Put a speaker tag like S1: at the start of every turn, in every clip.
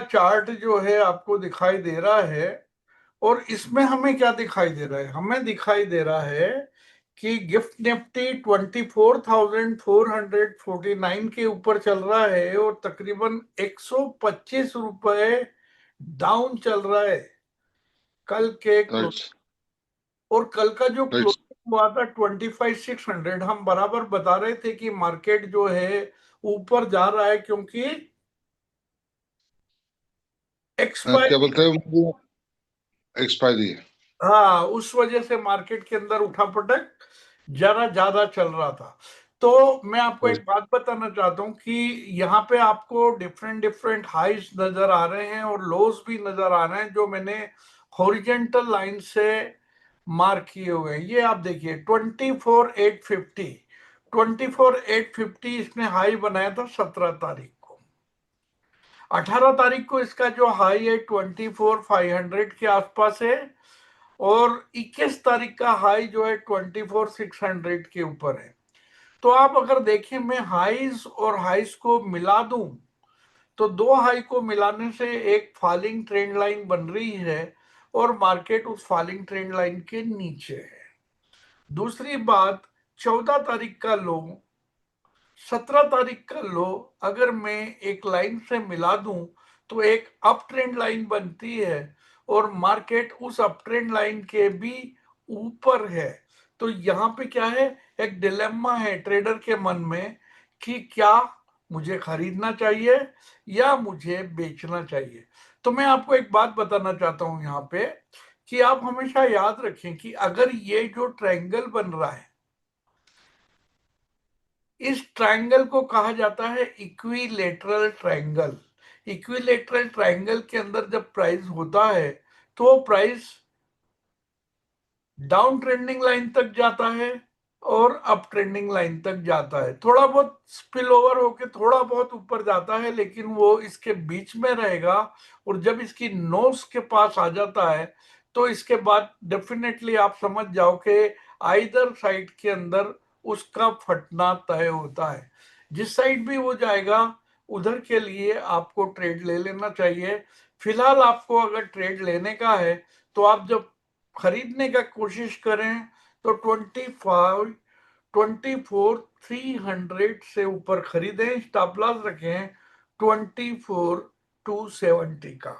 S1: Chart जो है आपको दिखाई दे रहा है। और इसमें हमें क्या दिखाई दे रहा है? हमें दिखाई दे रहा है कि गिफ्ट निफ्टी 24,449 के ऊपर चल रहा है और तकरीबन 125 रुपए डाउन चल रहा है कल के क्लोज।
S2: राइट।
S1: और कल का जो
S2: राइट।
S1: क्लोजिंग हुआ था 25,600, हम बराबर बता रहे थे कि मार्केट जो है ऊपर जा रहा है क्योंकि
S2: क्या
S1: एक्सपायरी।
S2: बोलते हैं, एक्सपायरी है।
S1: हाँ, उस वजह से मार्केट के अंदर उठापटक जरा ज्यादा चल रहा था। तो मैं आपको एक
S2: राइट।
S1: बात बताना चाहता हूँ कि यहाँ पे आपको डिफरेंट डिफरेंट हाइज नजर आ रहे हैं और लोज भी नजर आ रहे हैं जो मैंने हॉरिजेंटल लाइन से मार्क किए हुए हैं। ये आप देखिए 24,850, 24,850 इसने हाई बनाया था 17 तारीख को। 18 तारीख को इसका जो हाई है 24,500 के आसपास है। और 21 तारीख का हाई जो है 24,600 के ऊपर है। तो आप अगर देखें, मैं हाईज और हाईज को मिला दूं तो दो हाई को मिलाने से एक फॉलिंग ट्रेंड लाइन बन रही है और मार्केट उस फॉलिंग ट्रेंड लाइन के नीचे है। दूसरी बात, 14 तारीख का लो, 17 तारीख का लो अगर मैं एक लाइन से मिला दूं तो एक अप ट्रेंड लाइन बनती है और मार्केट उस अप ट्रेंड लाइन के भी ऊपर है। तो यहाँ पे क्या है, एक डिलेम्मा है ट्रेडर के मन में कि क्या मुझे खरीदना चाहिए या मुझे बेचना चाहिए। तो मैं आपको एक बात बताना चाहता हूं यहाँ पे कि आप हमेशा याद रखें कि अगर ये जो ट्रायंगल बन रहा है, इस ट्रायंगल को कहा जाता है इक्विलेटरल ट्रायंगल। इक्विलेटरल ट्रायंगल के अंदर जब प्राइस होता है तो वो प्राइस डाउन ट्रेंडिंग लाइन तक जाता है और अप ट्रेंडिंग लाइन तक जाता है। थोड़ा बहुत स्पिल ओवर होके थोड़ा बहुत ऊपर जाता है लेकिन वो इसके बीच में रहेगा। और जब इसकी नोस के पास आ जाता है तो इसके बाद डेफिनेटली आप समझ जाओ कि आइदर साइड के अंदर उसका फटना तय होता है। जिस साइड भी वो जाएगा उधर के लिए आपको ट्रेड ले लेना चाहिए। फिलहाल आपको अगर ट्रेड लेने का है तो आप जब खरीदने का कोशिश करें तो 24,300 से ऊपर खरीदें। स्टॉप लॉस रखें 24,270 का।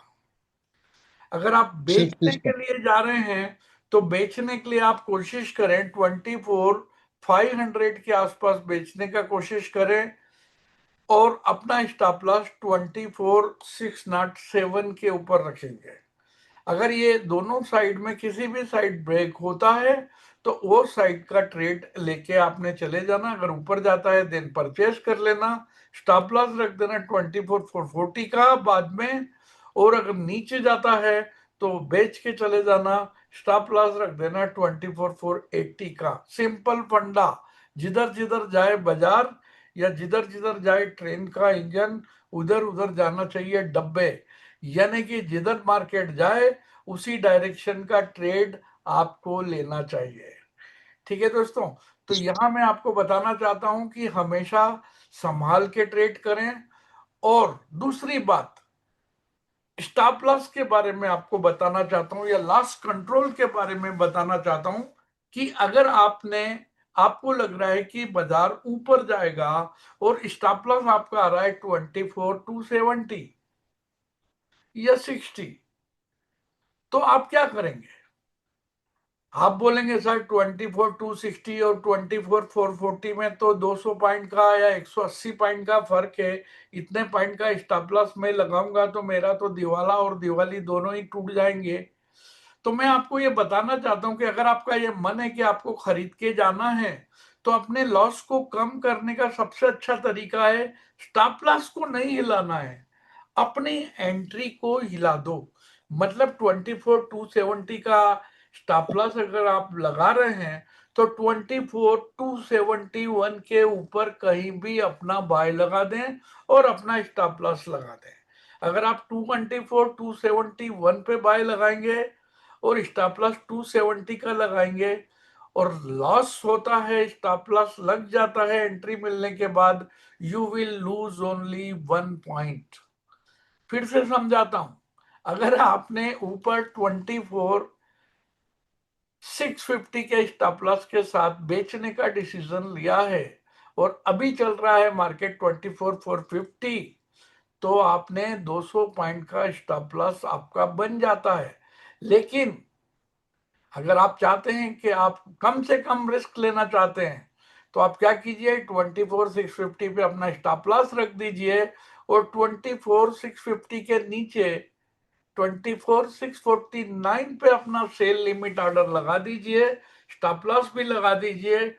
S1: अगर आप
S2: सिर्फ
S1: बेचने
S2: किसका?
S1: के लिए जा रहे हैं तो बेचने के लिए आप कोशिश करें 24,500 के आसपास बेचने का कोशिश करें और अपना स्टॉप लॉस 24,607 के ऊपर रखेंगे। अगर ये दोनों साइड में किसी भी साइड ब्रेक होता है तो वो साइड का ट्रेड लेके आपने चले जाना। अगर ऊपर जाता है देन परचेस कर लेना, स्टॉप लॉस रख देना 24,440 का बाद में। और अगर नीचे जाता है तो बेच के चले जाना, स्टॉप लॉस रख देना 24,480 का। सिंपल फंडा, जिधर जिधर जाए बाजार या जिधर जिधर जाए ट्रेन का इंजन, उधर उधर जाना चाहिए डब्बे। यानी कि जिधर मार्केट जाए उसी डायरेक्शन का ट्रेड आपको लेना चाहिए। ठीक है दोस्तों, तो यहां मैं आपको बताना चाहता हूं कि हमेशा संभाल के ट्रेड करें। और दूसरी बात, स्टॉप लॉस के बारे में आपको बताना चाहता हूं या लॉस कंट्रोल के बारे में बताना चाहता हूं कि अगर आपको लग रहा है कि बाजार ऊपर जाएगा और स्टॉप लॉस आपका आ रहा है 24,270 या 60, तो आप क्या करेंगे? आप बोलेंगे सर 24,260 और 24,440 में तो 200 पॉइंट का या 180 पॉइंट का फर्क है। इतने पॉइंट का स्टॉप लॉस मैं लगाऊंगा तो मेरा तो दिवाला और दिवाली दोनों ही टूट जाएंगे। तो मैं आपको ये बताना चाहता हूं कि अगर आपका ये मन है कि आपको खरीद के जाना है तो अपने लॉस को कम करने का सबसे अच्छा तरीका है स्टॉप लॉस को नहीं हिलाना है, अपनी एंट्री को हिला दो। मतलब 24,270 का स्टॉप लॉस अगर आप लगा रहे हैं तो 24,271 के ऊपर कहीं भी अपना बाय लगा दें और अपना स्टॉप लॉस लगा दें। अगर आप 24,271 पे बाय लगाएंगे और स्टॉप लॉस 270 का लगाएंगे और लॉस होता है, स्टॉप लॉस लग जाता है एंट्री मिलने के बाद, you will lose only 1 point. फिर से समझाता हूं, अगर आपने ऊपर 24,650 के स्टॉप लॉस के साथ बेचने का डिसीजन लिया है और अभी चल रहा है मार्केट 24,450, तो आपने 200 पॉइंट का स्टॉप लॉस आपका बन जाता है। लेकिन अगर आप चाहते हैं कि आप कम से कम रिस्क लेना चाहते हैं, तो आप क्या कीजिए, 24,650 पे अपना स्टॉप लॉस रख दीजिए और 24,650 के नीचे 24,649 पे अपना सेल लिमिट ऑर्डर लगा दीजिए, स्टॉप लॉस भी लगा दीजिए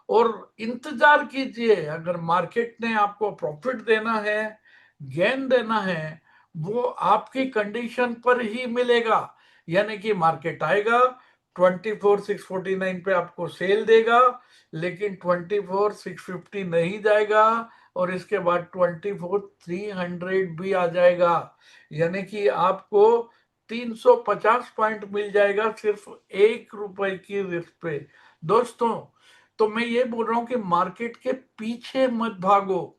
S1: और इंतजार कीजिए। अगर मार्केट ने आपको प्रॉफिट देना है, गेन देना है, वो आपकी कंडीशन पर ही मिलेगा। यानी कि मार्केट आएगा, 24,649 पे आपको सेल देगा, लेकिन 24,650 नहीं जाएगा और इसके बाद 24,300 भी आ जाएगा। यानी कि आपको 350 पॉइंट मिल जाएगा सिर्फ ₹1 की रिस्क पे। दोस्तों, तो मैं ये बोल रहा हूं कि मार्केट के पीछे मत भागो।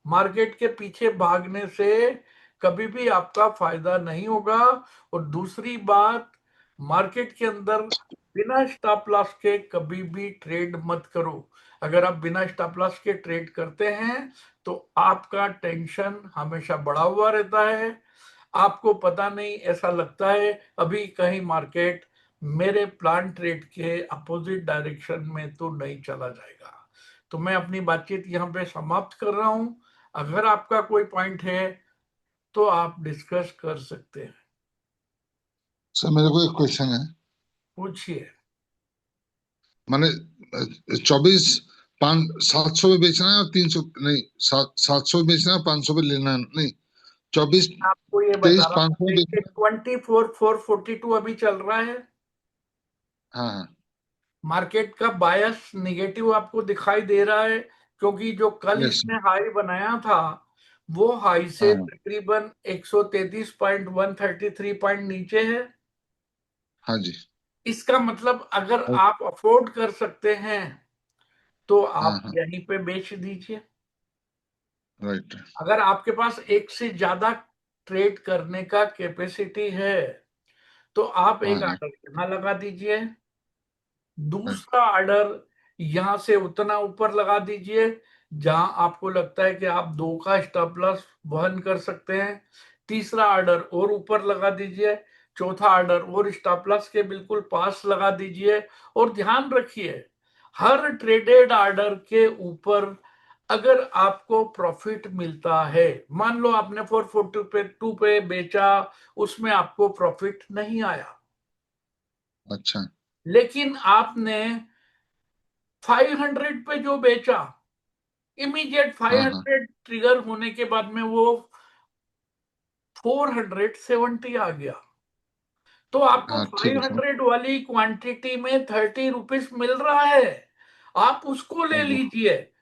S1: मार्केट के पीछे भागने से कभी भी आपका फायदा नहीं होगा। और दूसरी बात, मार्केट के अंदर बिना स्टॉप लॉस के कभी भी ट्रेड मत करो। अगर आप बिना स्टॉप लॉस के ट्रेड करते हैं तो आपका टेंशन हमेशा बढ़ा हुआ रहता है। आपको पता नहीं, ऐसा लगता है अभी कहीं मार्केट मेरे प्लान ट्रेड के अपोजिट डायरेक्शन में तो नहीं चला जाएगा। तो मैं अपनी बातचीत यहाँ पे समाप्त कर रहा हूं। अगर आपका कोई पॉइंट है तो आप डिस्कस कर सकते हैं।
S2: सर मेरे को एक क्वेश्चन है।
S1: पूछिए।
S2: माने 700 में बेचना है और 300 नहीं, 700 में बेचना है, 500 में लेना है, नहीं 24,
S1: आपको ये बता
S2: 23,
S1: रहा हूँ,
S2: 500 में
S1: देखिए
S2: बेचना है।
S1: 24,442 अभी चल रहा है।
S2: हाँ हाँ।
S1: मार्केट का बायस निगेटिव आपको दिखाई दे रहा है, क्योंकि जो कल
S2: यस।
S1: इसने हाई बनाया था वो हाई से
S2: हाँ
S1: तकरीबन 133 पॉइंट 133 पॉइंट नीचे है।
S2: हाँ जी।
S1: इसका मतलब अगर आप अफोर्ड कर सकते हैं तो
S2: हाँ
S1: आप
S2: हाँ।
S1: यहीं पे बेच दीजिए।
S2: राइट।
S1: अगर आपके पास एक से ज्यादा ट्रेड करने का कैपेसिटी है तो आप
S2: हाँ
S1: एक
S2: हाँ।
S1: ऑर्डर यहां लगा दीजिए,
S2: राइट।
S1: दूसरा ऑर्डर यहां से उतना ऊपर लगा दीजिए जहां आपको लगता है कि आप 2 का स्टॉप लॉस वहन कर सकते हैं, तीसरा ऑर्डर और ऊपर लगा दीजिए, चौथा ऑर्डर और स्टॉप लॉस के बिल्कुल पास लगा दीजिए। और ध्यान रखिए, हर ट्रेडेड ऑर्डर के ऊपर अगर आपको प्रॉफिट मिलता है, मान लो आपने 442 पे बेचा, उसमें आपको प्रॉफिट नहीं आया,
S2: अच्छा।
S1: लेकिन आपने 500 पे जो बेचा, इमीडिएट
S2: हाँ हाँ।
S1: 500 ट्रिगर होने के बाद में वो 470 आ गया, तो आपको
S2: हाँ ठीक है सर।
S1: 500 वाली क्वांटिटी में 30 रुपीस मिल रहा है, आप उसको ले
S2: ओहो।
S1: लीजिए,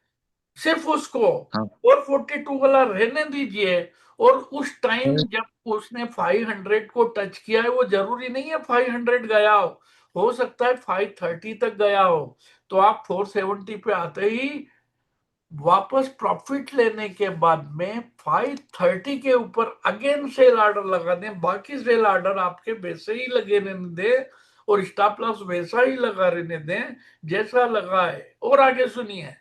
S1: सिर्फ उसको।
S2: हाँ।
S1: 442 वाला रहने दीजिए। और उस टाइम
S2: अरे,
S1: जब उसने 500 को टच किया है, वो जरूरी नहीं है 500 गया हो सकता है 530 तक गया हो, तो आप 470 पे आते ही वापस प्रॉफिट लेने के बाद में 530 के ऊपर अगेन सेल ऑर्डर लगा दें, बाकी सेल ऑर्डर आपके वैसे ही लगे रहने दें और स्टॉप लॉस वैसा ही लगा रहने दें जैसा लगा है। और आगे सुनिए,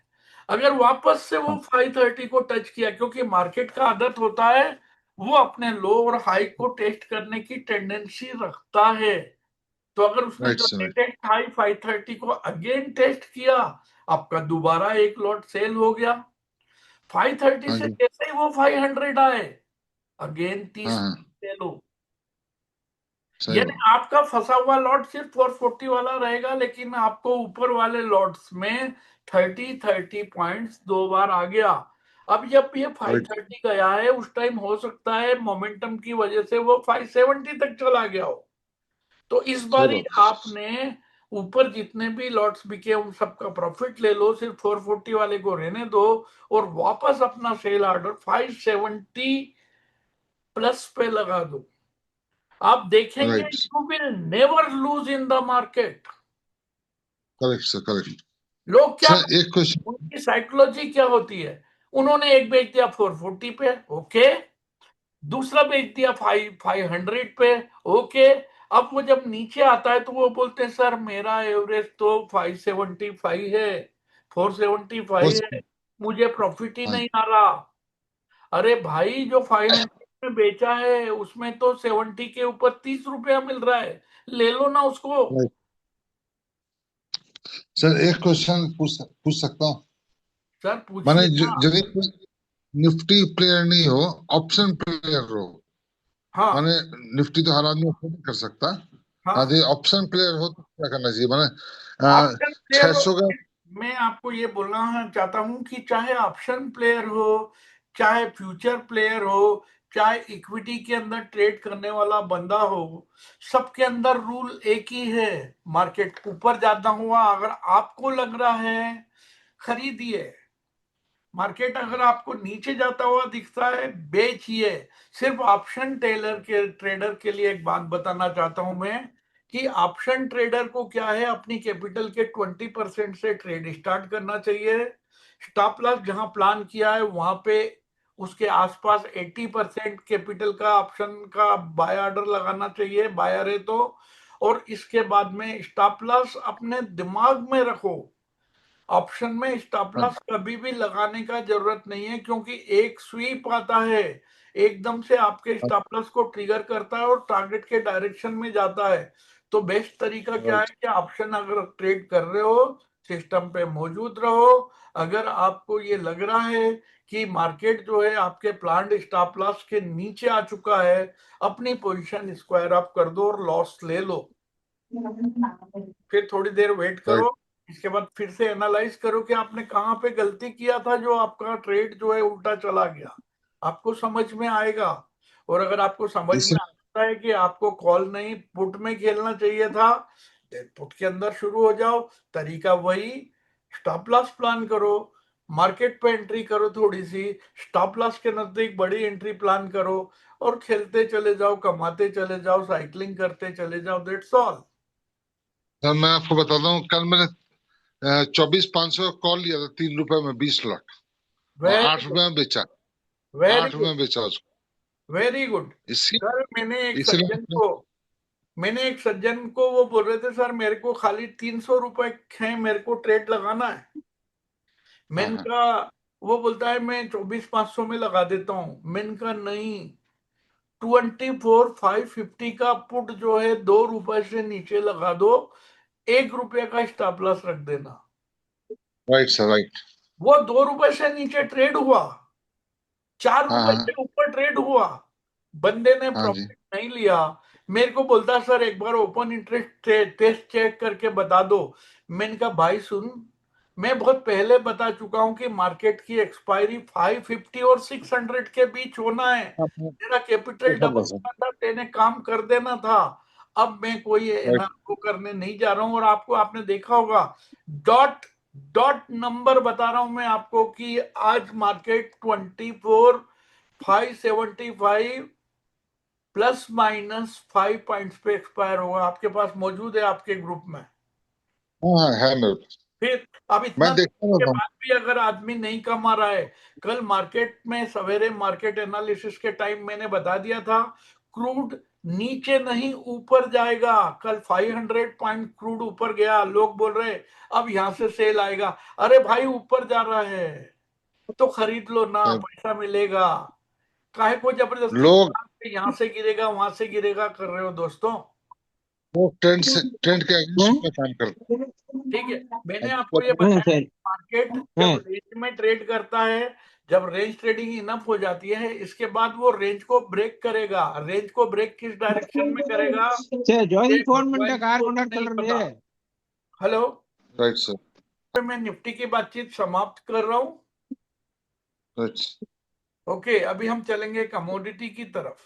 S1: अगर वापस से वो
S2: हाँ।
S1: 530 को टच किया, क्योंकि मार्केट का आदत होता है वो अपने लो और हाई को टेस्ट करने की टेंडेंसी रखता है, तो अगर उसने
S2: राइट
S1: जो
S2: सर, राइट।
S1: लेटेस्ट हाई 530 को अगेन टेस्ट किया, आपका दोबारा एक लॉट सेल हो गया। 530
S2: हाँ
S1: से
S2: जी।
S1: जैसे ही वो 500 आए, अगेन
S2: हाँ
S1: 30
S2: हाँ।
S1: सेल हो।
S2: सही
S1: यानी
S2: बात।
S1: आपका फंसा हुआ लॉट सिर्फ 440 वाला रहेगा, लेकिन आपको ऊपर वाले लॉट्स में 30 पॉइंट्स 2 बार आ गया। अब जब ये
S2: राइट।
S1: 530 गया है, उस टाइम हो सकता है मोमेंटम की वजह से वो 570 तक चला गया हो, तो इस
S2: सही
S1: बारी
S2: बात।
S1: आपने ऊपर जितने भी लॉट्स बिके उन सबका प्रॉफिट ले लो, सिर्फ 440 वाले को रहने दो और वापस अपना सेल ऑर्डर 570 प्लस पे लगा दो। आप देखेंगे
S2: right.
S1: You will never lose in the market.
S2: Correct sir, correct.
S1: लोग क्या
S2: सर एक
S1: करते हैं,
S2: क्वेश्चन।
S1: उनकी साइकोलॉजी क्या होती है, उन्होंने एक बेच दिया 440 पे, ओके, दूसरा बेच दिया 500 पे। ओके, अब वो जब नीचे आता है तो वो बोलते हैं सर मेरा एवरेज तो 575 है, 475 है, मुझे प्रॉफिट ही
S2: हाँ,
S1: नहीं आ रहा। अरे भाई, जो 500 में बेचा है उसमें तो 70 के ऊपर 30 रुपया मिल रहा है, ले लो ना उसको।
S2: right. सर एक क्वेश्चन पूछ सकता हूँ?
S1: सर
S2: माने
S1: पूछिए ना।
S2: यदि कोई निफ्टी प्लेयर नहीं हो, ऑप्शन प्लेयर हो,
S1: हाँ
S2: माने निफ्टी तो हर आदमी अफोर्ड नहीं कर सकता,
S1: हाँ,
S2: यदि ऑप्शन प्लेयर हो तो क्या करना चाहिए? माने
S1: ऑप्शन प्लेयर
S2: 600 का।
S1: मैं आपको ये बोलना चाहता हूं कि चाहे ऑप्शन प्लेयर हो, चाहे फ्यूचर प्लेयर हो, चाहे इक्विटी के अंदर ट्रेड करने वाला बंदा हो, सबके अंदर रूल एक ही है। मार्केट ऊपर जाता हुआ अगर आपको लग रहा है, खरीदिए। मार्केट अगर आपको नीचे जाता हुआ दिखता है, बेचिए। सिर्फ ऑप्शन टेलर के ट्रेडर के लिए एक बात बताना चाहता हूं मैं, कि ऑप्शन ट्रेडर को क्या है, अपनी कैपिटल के 20% से ट्रेड स्टार्ट करना चाहिए। स्टॉप लॉस जहां प्लान किया है वहां पे उसके आसपास 80% कैपिटल का ऑप्शन का बाय ऑर्डर लगाना चाहिए, बायर है तो। और इसके बाद में स्टॉप लॉस अपने दिमाग में रखो। ऑप्शन में स्टॉप
S2: हाँ,
S1: लॉस कभी भी लगाने का जरूरत नहीं है, क्योंकि एक स्वीप आता है, एकदम से आपके
S2: हाँ,
S1: स्टॉप लॉस को ट्रिगर करता है और टारगेट के डायरेक्शन में जाता है। तो बेस्ट तरीका क्या है
S2: राइट।
S1: कि ऑप्शन अगर ट्रेड कर रहे हो, सिस्टम पे मौजूद रहो। अगर आपको ये लग रहा है कि मार्केट जो है आपके प्लान्ड स्टॉप लॉस के नीचे आ चुका है, अपनी पोजीशन स्क्वायर अप कर दो और लॉस ले लो। फिर थोड़ी देर वेट
S2: राइट।
S1: करो, इसके बाद फिर से एनालाइज करो कि आपने कहाँ पे गलती किया था, जो आपका ट्रेड जो है उल्टा चला गया। आपको समझ में आएगा। और अगर आपको समझ में
S2: इसी
S1: आता है कि आपको कॉल नहीं पुट में खेलना चाहिए था, पुट के अंदर शुरू हो जाओ। तरीका वही, स्टॉप लॉस प्लान करो, मार्केट पे एंट्री करो, थोड़ी सी स्टॉप लॉस के नजदीक बड़ी एंट्री प्लान करो, और खेलते चले जाओ, कमाते चले जाओ, साइकिलिंग करते चले जाओ, दैट्स ऑल।
S2: सर मैं आपको बताता हूँ, कल मैंने 24,500 का कॉल लिया था, 3 रुपए में 20 लॉट, और
S1: वेरी
S2: 8 रुपए
S1: गुड,
S2: में बेचा।
S1: वेरी
S2: 8 रुपए
S1: गुड,
S2: में बेचा उसको।
S1: Very good.
S2: इसी
S1: सर
S2: इसलिए
S1: मैंने एक सज्जन को वो बोल रहे थे सर मेरे को खाली 300 रुपए है, मेरे को ट्रेड लगाना है।
S2: हाँ
S1: मैंने
S2: हाँ,
S1: कहा, वो बोलता है मैं 24,500 में लगा देता हूँ। मैंने कहा नहीं, 24,550 का पुट जो है 2 रुपए से नीचे लगा दो, 1 रुपये का स्टॉप लॉस रख देना।
S2: Right sir, right.
S1: वो 2 रुपए से नीचे ट्रेड हुआ, चार
S2: हाँ
S1: रुपए
S2: हाँ,
S1: से ऊपर ट्रेड हुआ, बंदे ने
S2: हाँ जी।
S1: प्रॉफिट नहीं लिया। मेरे को बोलता सर एक बार ओपन इंटरेस्ट टेस्ट चेक करके बता दो। मैंने कहा भाई सुन, मैं बहुत पहले बता चुका हूं कि मार्केट की एक्सपायरी 550 और 600 के बीच होना है।
S2: हाँ,
S1: तेरा कैपिटल
S2: देखा
S1: डबल
S2: था सर।
S1: होना था, तेने काम कर देना था। अब मैं कोई
S2: राइट।
S1: एनआरओ करने नहीं जा रहा हूं। और आपको, आपने देखा होगा, डॉट डॉट नंबर बता रहा हूं मैं आपको कि आज मार्केट 24,575 प्लस माइनस 5 पॉइंट्स पे एक्सपायर होगा। आपके पास मौजूद है आपके ग्रुप में।
S2: हाँ हाँ, है मेरे पास।
S1: फिर अब इतना
S2: मैं देखता
S1: के
S2: रहता हूँ।
S1: बाद भी अगर आदमी नहीं कमा रहा है, कल मार्केट में सवेरे मार्केट एनालिसिस के टाइम मैंने बता दिया था, क्रूड नीचे नहीं ऊपर जाएगा। कल 500 पॉइंट क्रूड ऊपर गया, लोग बोल रहे अब यहां से सेल आएगा। अरे भाई, ऊपर जा रहा है तो खरीद लो ना, पैसा मिलेगा। काहे को जबरदस्ती
S2: लोग
S1: यहां से गिरेगा वहां से गिरेगा कर रहे हो दोस्तों।
S2: वो ट्रेंड के अगेंस्ट में काम करते
S1: ठीक है, मैंने
S2: हैं।
S1: आपको ये बताया कि मार्केट जब रेंज में ट्रेड करता है, जब रेंज ट्रेडिंग इनफ हो जाती है, इसके बाद वो रेंज को ब्रेक करेगा। रेंज को ब्रेक किस डायरेक्शन में करेगा, ये
S3: जॉइन फोन
S1: भगवान
S3: मिनट कार
S1: को भी नहीं
S3: कंडक्टर
S1: पता। Hello,
S2: right sir.
S1: मैं निफ्टी की बातचीत समाप्त कर रहा हूं।
S2: राइट।
S1: ओके, अभी हम चलेंगे कमोडिटी की तरफ।